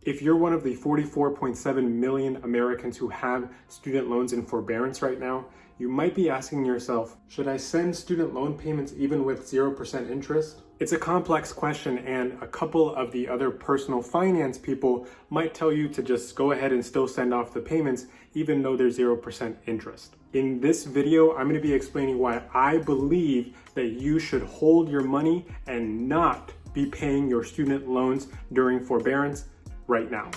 If you're one of the 44.7 million Americans who have student loans in forbearance right now, you might be asking yourself, should I send student loan payments even with 0% interest? It's a complex question, and a couple of the other personal finance people might tell you to just go ahead and still send off the payments even though there's 0% interest. In this video, I'm going to be explaining why I believe that you should hold your money and not be paying your student loans during forbearance right now.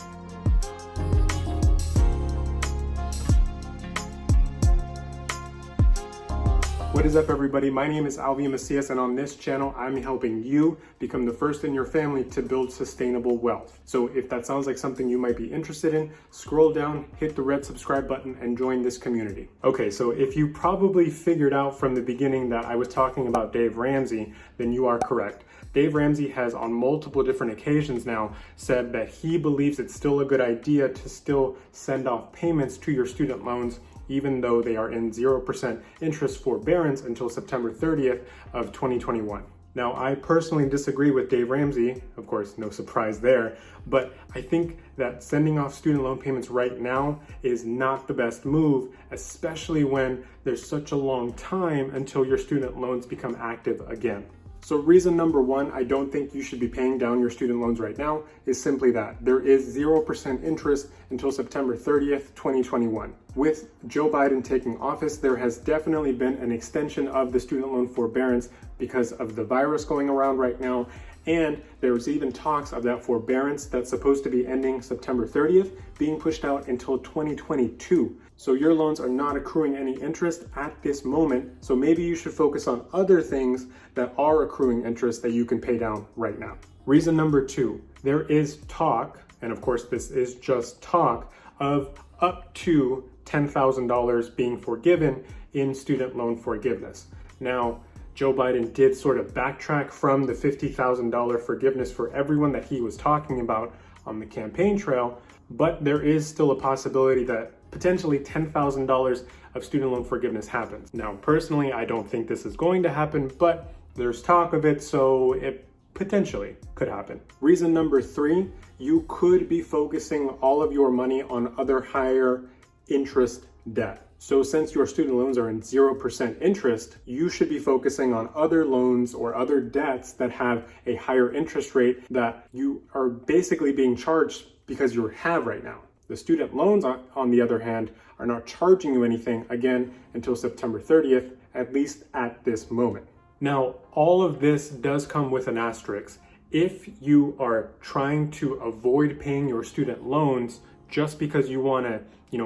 What is up, everybody? My name is Alvy Macias, and on this channel, I'm helping you become the first in your family to build sustainable wealth. So if that sounds like something you might be interested in, scroll down, hit the red subscribe button, and join this community. Okay, so if you probably figured out from the beginning that I was talking about Dave Ramsey, then you are correct. Dave Ramsey has on multiple different occasions now said that he believes it's still a good idea to still send off payments to your student loans even though they are in 0% interest forbearance until September 30th of 2021. Now, I personally disagree with Dave Ramsey, of course, no surprise there, but I think that sending off student loan payments right now is not the best move, especially when there's such a long time until your student loans become active again. So reason number one, I don't think you should be paying down your student loans right now is simply that there is 0% interest until September 30th, 2021. With Joe Biden taking office, there has definitely been an extension of the student loan forbearance because of the virus going around right now. And there was even talks of that forbearance that's supposed to be ending September 30th being pushed out until 2022. So your loans are not accruing any interest at this moment. So maybe you should focus on other things that are accruing interest that you can pay down right now. Reason number two, there is talk, and of course this is just talk, of up to $10,000 being forgiven in student loan forgiveness. Now, Joe Biden did sort of backtrack from the $50,000 forgiveness for everyone that he was talking about on the campaign trail, but there is still a possibility that potentially $10,000 of student loan forgiveness happens. Now, personally, I don't think this is going to happen, but there's talk of it, so it potentially could happen. Reason number three, you could be focusing all of your money on other higher interest debt. So since your student loans are in 0% interest, you should be focusing on other loans or other debts that have a higher interest rate that you are basically being charged because you have right now. The student loans, on the other hand, are not charging you anything, again, until September 30th, at least at this moment. Now, all of this does come with an asterisk. If you are trying to avoid paying your student loans just because you want to,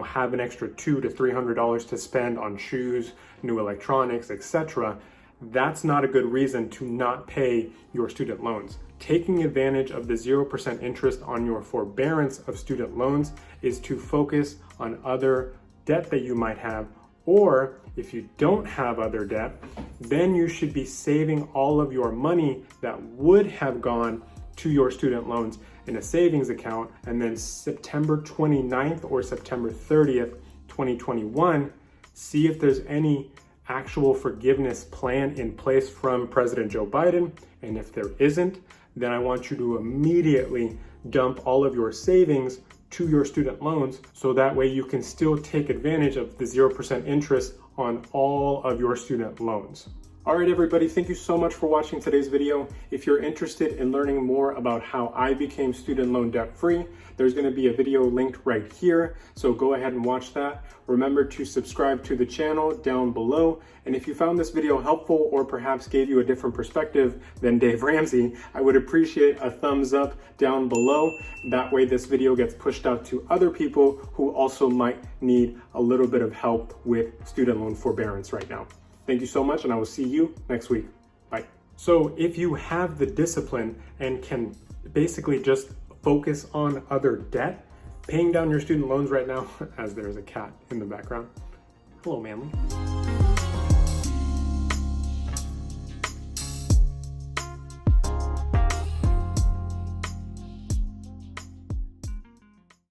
have an extra $200 to $300 to spend on shoes, new electronics, etc., that's not a good reason to not pay your student loans. Taking advantage of the 0% interest on your forbearance of student loans is to focus on other debt that you might have, or if you don't have other debt, then you should be saving all of your money that would have gone to your student loans in a savings account, and then September 29th or September 30th, 2021, see if there's any actual forgiveness plan in place from President Joe Biden. And if there isn't, then I want you to immediately dump all of your savings to your student loans so that way you can still take advantage of the 0% interest on all of your student loans. All right, everybody, thank you so much for watching today's video. If you're interested in learning more about how I became student loan debt free, there's going to be a video linked right here. So go ahead and watch that. Remember to subscribe to the channel down below. And if you found this video helpful or perhaps gave you a different perspective than Dave Ramsey, I would appreciate a thumbs up down below. That way this video gets pushed out to other people who also might need a little bit of help with student loan forbearance right now. Thank you so much, and I will see you next week. Bye. So if you have the discipline and can basically just focus on other debt, paying down your student loans right now, as there's a cat in the background. Hello, Manly.